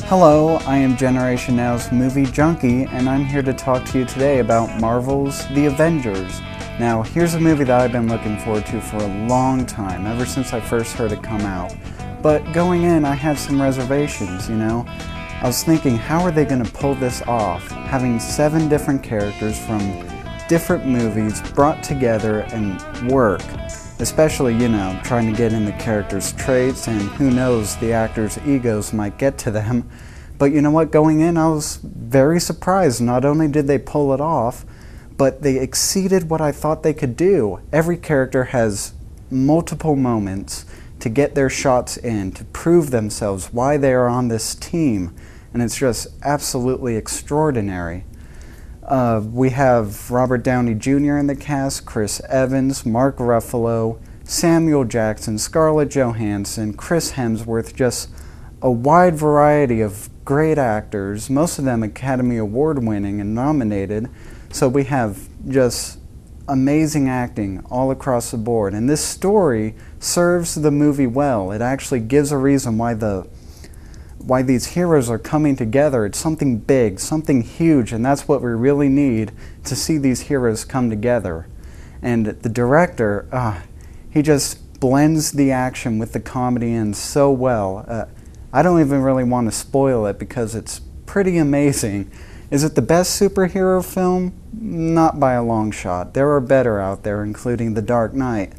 Hello, I am Generation Now's movie junkie, and I'm here to talk to you today about Marvel's The Avengers. Now, here's a movie that I've been looking forward to for a long time, ever since I first heard it come out. But going in, I had some reservations, I was thinking, how are they going to pull this off? Having 7 different characters from different movies brought together and work. Especially, trying to get in the characters' traits, and who knows, the actors' egos might get to them. But you know what, going in, I was very surprised. Not only did they pull it off, but they exceeded what I thought they could do. Every character has multiple moments to get their shots in, to prove themselves, why they are on this team. And it's just absolutely extraordinary. We have Robert Downey Jr. in the cast, Chris Evans, Mark Ruffalo, Samuel Jackson, Scarlett Johansson, Chris Hemsworth, just a wide variety of great actors, most of them Academy Award winning and nominated. So we have just amazing acting all across the board. And this story serves the movie well. It actually gives a reason why these heroes are coming together. It's something big, something huge, and that's what we really need to see these heroes come together. And the director, he just blends the action with the comedy in so well. I don't even really want to spoil it because it's pretty amazing. Is it the best superhero film? Not by a long shot. There are better out there, including The Dark Knight.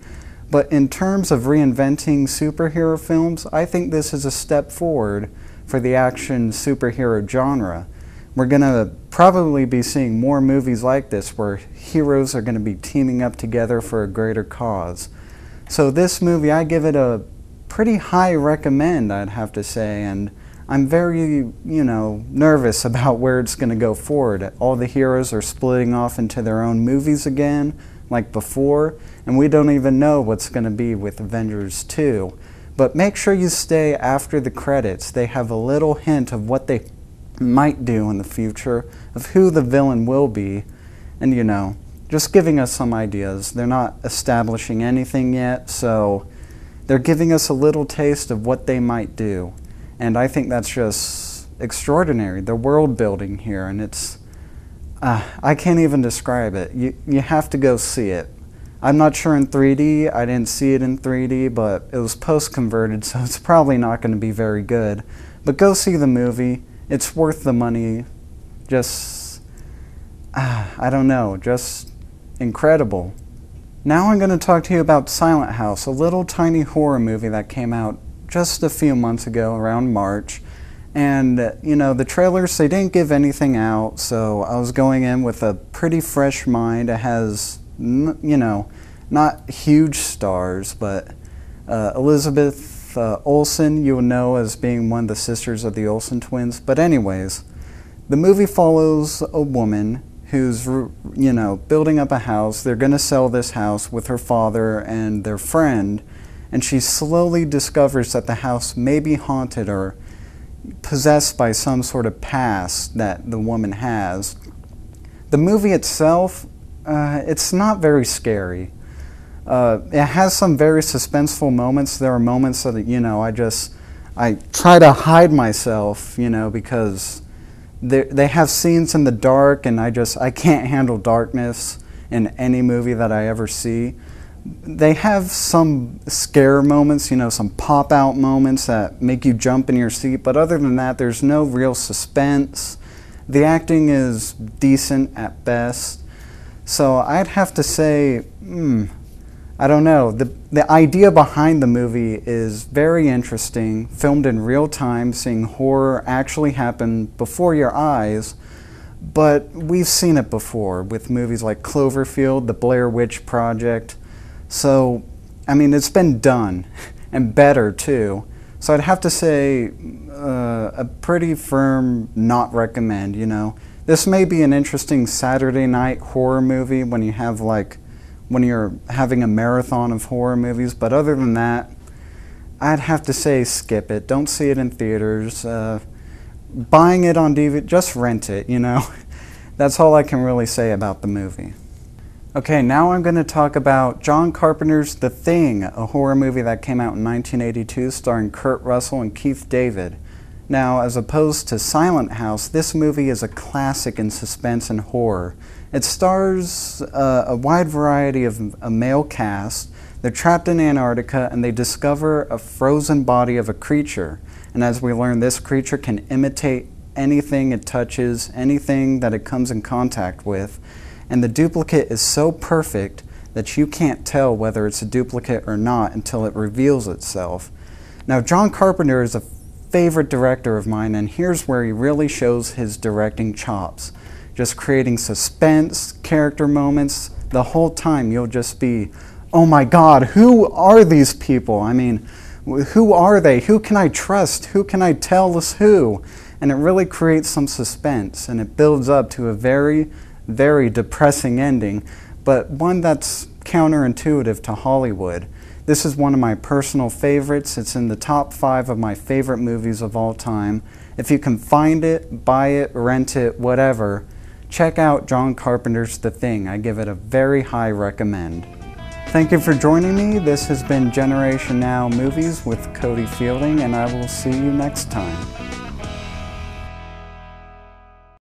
But in terms of reinventing superhero films, I think this is a step forward for the action superhero genre. We're going to probably be seeing more movies like this where heroes are going to be teaming up together for a greater cause. So this movie, I give it a pretty high recommend, I'd have to say, and I'm very, nervous about where it's going to go forward. All the heroes are splitting off into their own movies again, like before, and we don't even know what's going to be with Avengers 2. But make sure you stay after the credits. They have a little hint of what they might do in the future, of who the villain will be, and just giving us some ideas. They're not establishing anything yet, so they're giving us a little taste of what they might do. And I think that's just extraordinary, the world building here, and it's, I can't even describe it. You have to go see it. I'm not sure in 3D, I didn't see it in 3D, but it was post-converted, so it's probably not going to be very good. But go see the movie, it's worth the money, just, I don't know, just incredible. Now I'm going to talk to you about Silent House, a little tiny horror movie that came out just a few months ago, around March. And, the trailers, they didn't give anything out, so I was going in with a pretty fresh mind. It has, not huge stars, but Elizabeth Olsen, you will know as being one of the sisters of the Olsen twins. But anyways, the movie follows a woman who's, building up a house. They're going to sell this house with her father and their friend, and she slowly discovers that the house may be haunted or possessed by some sort of past that the woman has. The movie itself, it's not very scary. It has some very suspenseful moments. There are moments that, I try to hide myself, because they have scenes in the dark, and I can't handle darkness in any movie that I ever see. They have some scare moments, some pop-out moments that make you jump in your seat, but other than that, there's no real suspense. The acting is decent at best. So I'd have to say, I don't know. The idea behind the movie is very interesting, filmed in real time, seeing horror actually happen before your eyes. But we've seen it before with movies like Cloverfield, The Blair Witch Project. So, it's been done, and better too. So I'd have to say a pretty firm not recommend, This may be an interesting Saturday night horror movie when you're having a marathon of horror movies, but other than that, I'd have to say skip it. Don't see it in theaters. Buying it on DVD, just rent it, That's all I can really say about the movie. Okay, now I'm going to talk about John Carpenter's The Thing, a horror movie that came out in 1982 starring Kurt Russell and Keith David. Now, as opposed to Silent House, this movie is a classic in suspense and horror. It stars a wide variety of a male cast. They're trapped in Antarctica and they discover a frozen body of a creature. And as we learn, this creature can imitate anything it touches, anything that it comes in contact with. And the duplicate is so perfect that you can't tell whether it's a duplicate or not until it reveals itself. Now, John Carpenter is a favorite director of mine, and here's where he really shows his directing chops. Just creating suspense, character moments, the whole time you'll just be, oh my God, who are these people? I mean, who are they? Who can I trust? Who can I tell is who? And it really creates some suspense, and it builds up to a very, very depressing ending, but one that's counterintuitive to Hollywood. This is one of my personal favorites. It's in the top 5 of my favorite movies of all time. If you can find it, buy it, rent it, whatever, check out John Carpenter's The Thing. I give it a very high recommend. Thank you for joining me. This has been Generation Now Movies with Cody Fielding, and I will see you next time.